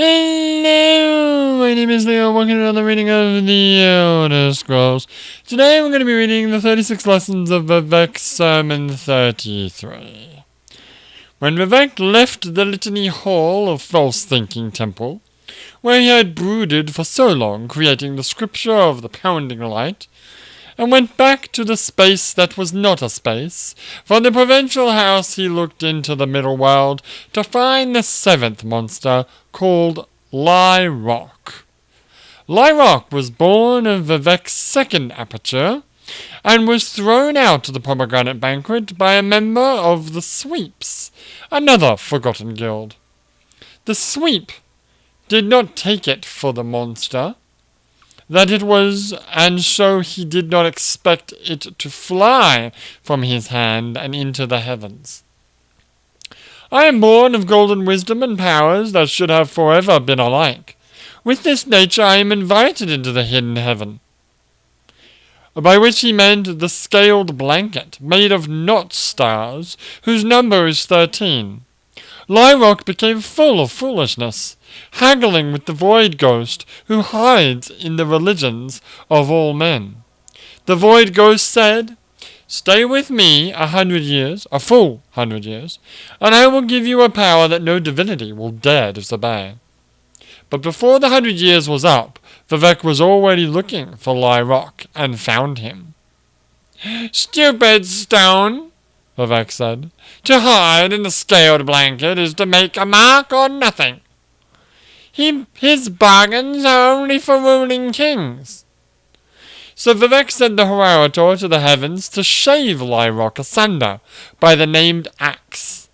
Hello, my name is Leo. Welcome to another reading of the Elder Scrolls. Today we're going to be reading the 36 lessons of Vivec Sermon 33. When Vivec left the Litany Hall of False-Thinking Temple, where he had brooded for so long, creating the scripture of the pounding light, and went back to the space that was not a space, from the provincial house he looked into the middle world to find the seventh monster, called Lyrock. Lyrock was born of Vivec's second aperture, and was thrown out of the pomegranate banquet by a member of the Sweeps, another forgotten guild. The Sweep did not take it for the monster that it was, and so he did not expect it to fly from his hand and into the heavens. I am born of golden wisdom and powers that should have forever been alike. With this nature I am invited into the hidden heaven, by which he meant the scaled blanket, made of knot stars, whose number is 13. Lyrock became full of foolishness, haggling with the void ghost, who hides in the religions of all men. The void ghost said, "Stay with me 100 years, a full 100 years, and I will give you a power that no divinity will dare disobey." But before the 100 years was up, Vivec was already looking for Lyrock, and found him. "Stupid stone," Vivec said. "To hide in the scaled blanket is to make a mark or nothing. His bargains are only for ruling kings." So Vivec sent the Horator to the heavens to shave Lyrock asunder by the named axe.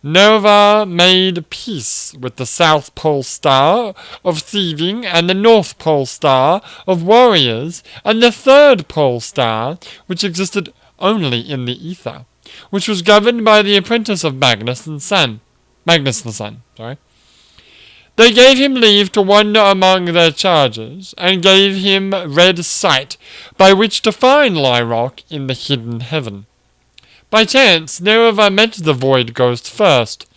Nova made peace with the South Pole Star of thieving and the North Pole Star of warriors and the Third Pole Star, which existed only in the ether, which was governed by the apprentice of Magnus the Sun. They gave him leave to wander among their charges, and gave him red sight, by which to find Lyrock in the hidden heaven. By chance, Nereva met the void ghost first,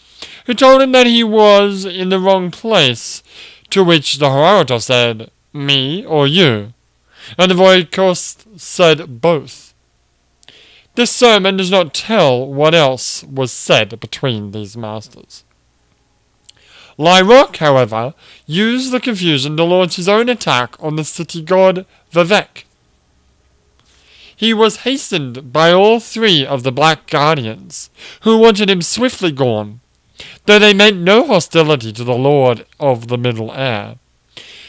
who told him that he was in the wrong place, to which the Horator said, "Me or you?" And the void ghost said both. This sermon does not tell what else was said between these masters. Lyrock, however, used the confusion to launch his own attack on the city god Vivec. He was hastened by all three of the Black Guardians, who wanted him swiftly gone, though they meant no hostility to the Lord of the Middle Air.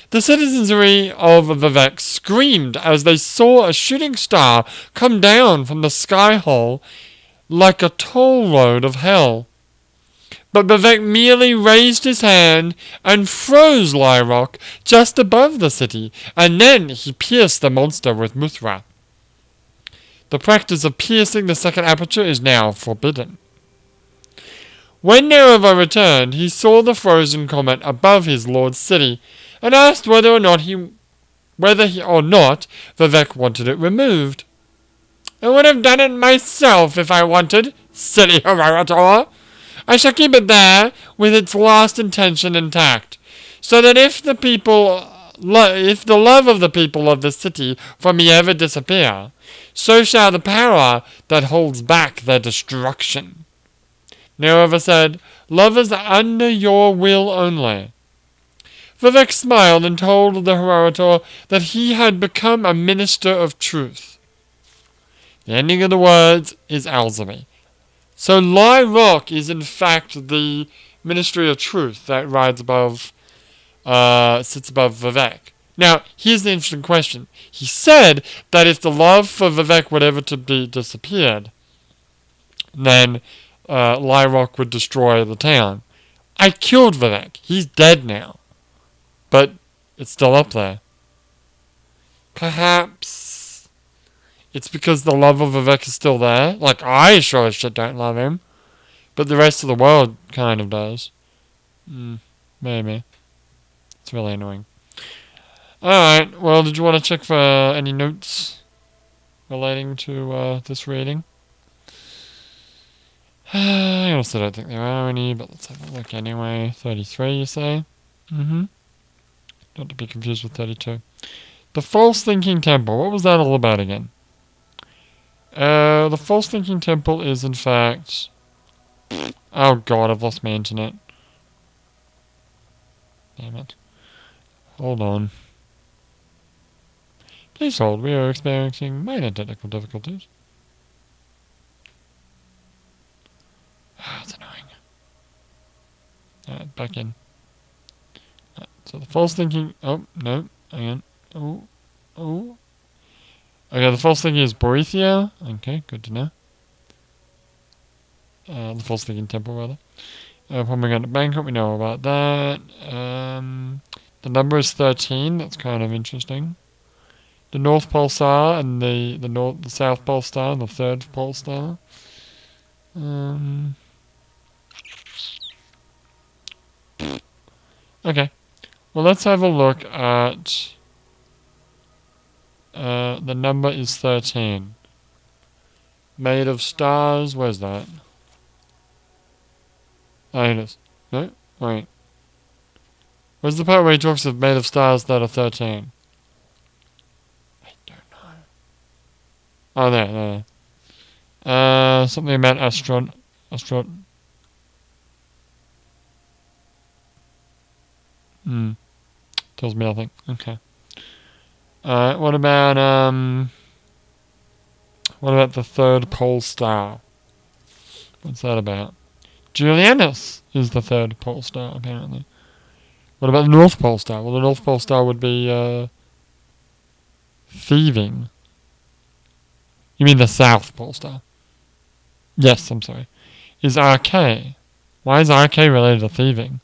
The citizenry of Vivec screamed as they saw a shooting star come down from the sky hole like a toll road of hell. But Vivec merely raised his hand and froze Lyrock just above the city, and then he pierced the monster with Muthra. The practice of piercing the second aperture is now forbidden. When Nereva returned, he saw the frozen comet above his lord's city, and asked whether or not Vivec wanted it removed. "I would have done it myself if I wanted, silly Horator. I shall keep it there with its last intention intact, so that if the love of the people of the city for me ever disappear, so shall the power that holds back their destruction." Nereva said, "Love is under your will only." Vivec smiled and told the Horator that he had become a minister of truth. The ending of the words is Alzami. So Lyrock is in fact the ministry of truth that sits above Vivec. Now, here's the interesting question. He said that if the love for Vivec would ever to be disappeared, then Lyrock would destroy the town. I killed Vivec. He's dead now. But it's still up there. Perhaps it's because the love of Vivec is still there. Like, I sure as shit don't love him. But the rest of the world kind of does. Maybe. It's really annoying. Alright, well, did you want to check for any notes relating to this reading? I also don't think there are any, but let's have a look anyway. 33, you say? Mm-hmm. Not to be confused with 32. The False Thinking Temple. What was that all about again? The False Thinking Temple is, in fact... Oh god, I've lost my internet. Damn it. Hold on. Please hold, we are experiencing minor technical difficulties. Ah, it's annoying. Alright, back in. Right, so the false thinking... Oh, no. Hang on. Oh. Okay, the false thinking is Boethia. Okay, good to know. The false thinking temple, rather. Probably going to Bangkok, we know about that. The number is 13, that's kind of interesting. The North Pole Star and the South Pole Star and the Third Pole Star. Okay. Well, let's have a look at... the number is 13. Made of stars, where's that? Oh, it is. No? Wait. Where's the part where he talks of made of stars that are 13? I don't know. Oh, there. Something about tells me nothing. Okay. Alright, what about the third pole star? What's that about? Julianus is the third pole star, apparently. What about the North Pole Star? Well, the North Pole Star would be, thieving. You mean the South Pole Star? Yes, I'm sorry. Is RK. Why is RK related to thieving?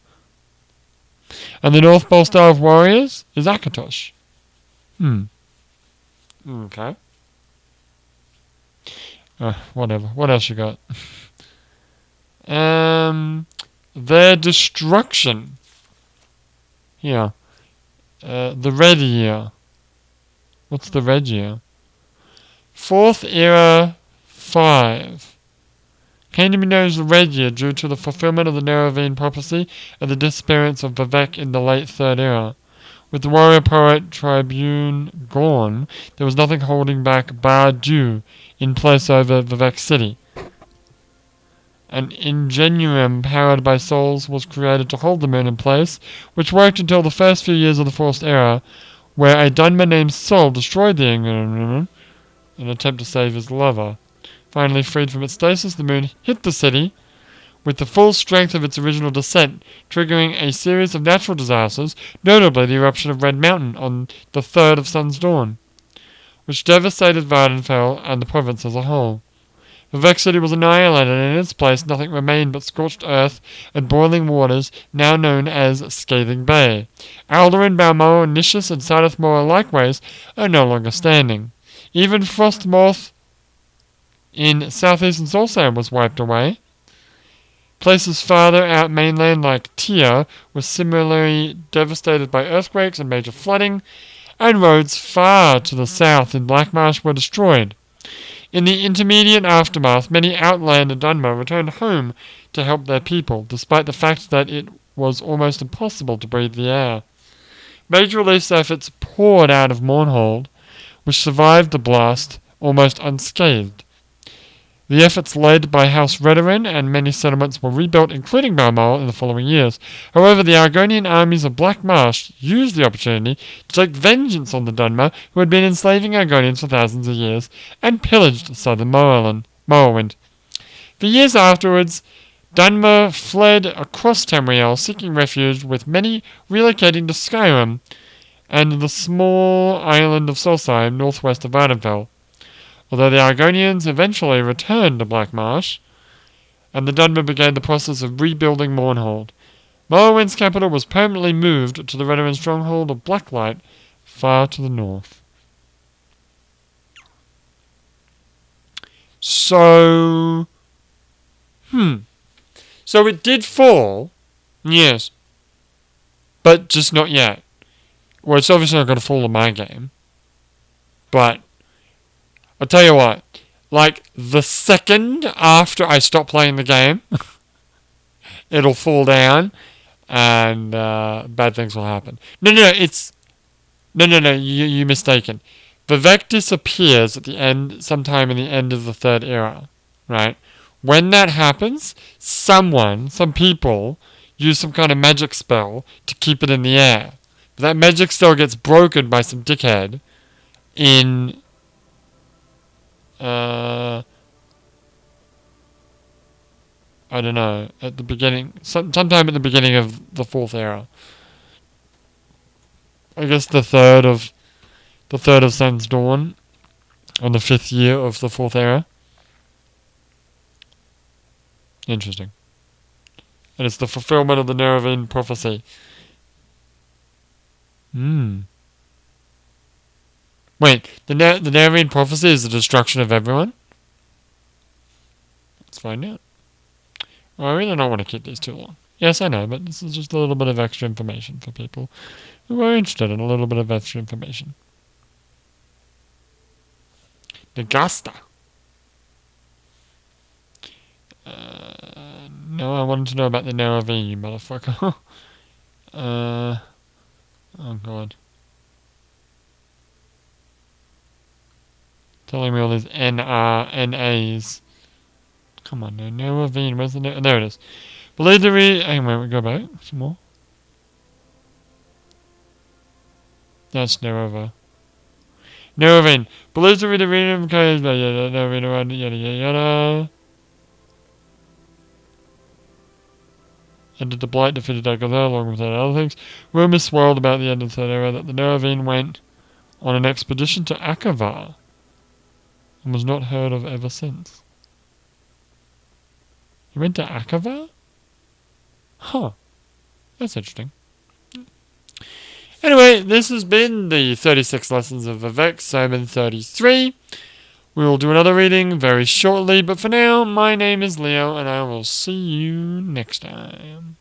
And the North Pole Star of Warriors is Akatosh. Okay. Whatever. What else you got? Their destruction. Here. The Red Year. What's the Red Year? Fourth Era 5. Came to be known as the Red Year due to the fulfillment of the Nerovine prophecy and the disappearance of Vivec in the late Third Era. With the warrior poet Tribune gone, there was nothing holding back Bardu in place over Vivec City. An ingenuum powered by souls was created to hold the moon in place, which worked until the first few years of the Forced Era, where a Dunmer named Sol destroyed the ingenuum in an attempt to save his lover. Finally freed from its stasis, the moon hit the city with the full strength of its original descent, triggering a series of natural disasters, notably the eruption of Red Mountain on the 3rd of Sun's Dawn, which devastated Vardenfell and the province as a whole. Vivec City was annihilated, and in its place nothing remained but scorched earth and boiling waters, now known as Scathing Bay. Alderin, Balmoral, Nishis, and Sadath Mora likewise are no longer standing. Even Frostmoth in southeastern Solstan was wiped away. Places farther out mainland like Tia were similarly devastated by earthquakes and major flooding, and roads far to the south in Blackmarsh were destroyed. In the intermediate aftermath, many Outlander Dunmer returned home to help their people, despite the fact that it was almost impossible to breathe the air. Major relief efforts poured out of Mournhold, which survived the blast almost unscathed. The efforts led by House Redorin and many settlements were rebuilt, including Balmoral, in the following years. However, the Argonian armies of Black Marsh used the opportunity to take vengeance on the Dunmer, who had been enslaving Argonians for thousands of years, and pillaged southern Morrowind. For years afterwards, Dunmer fled across Tamriel, seeking refuge, with many relocating to Skyrim and the small island of Solstheim, northwest of Vardenfell. Although the Argonians eventually returned to Blackmarsh, and the Dunmer began the process of rebuilding Mournhold. Morrowind's capital was permanently moved to the Redoran stronghold of Blacklight, far to the north. So it did fall, yes, but just not yet. Well, it's obviously not going to fall in my game, but I'll tell you what, like the second after I stop playing the game, it'll fall down and bad things will happen. No, you're mistaken. Vivec disappears at the end, sometime in the end of the third era, right? When that happens, some people, use some kind of magic spell to keep it in the air. But that magic spell gets broken by some dickhead in I don't know, at the beginning, sometime at the beginning of the fourth era. I guess the third of Sun's Dawn, on the 5th year of the fourth era. Interesting. And it's the fulfillment of the Nerevan prophecy. Wait, the Nerevan prophecy is the destruction of everyone? Let's find out. Well, I really don't want to keep these too long. Yes, I know, but this is just a little bit of extra information for people who are interested in a little bit of extra information. Nagasta. No, I wanted to know about the Nerevan, you motherfucker. Oh god. Telling me all these NAs. Come on, no, Nerevan, where's the there it is. Believe the hang on, we go back, some more. That's Nerevan. Nerevan. Believes the reading of case, yada yada yada. Ended the Blight, defeated Agatha, along with that other things. Rumours swirled about the end of the third era that the Nerevan went on an expedition to Akavar and was not heard of ever since. He went to Akavar? Huh. That's interesting. Anyway, this has been the 36 Lessons of Vivec, Sermon 33. We will do another reading very shortly, but for now, my name is Leo, and I will see you next time.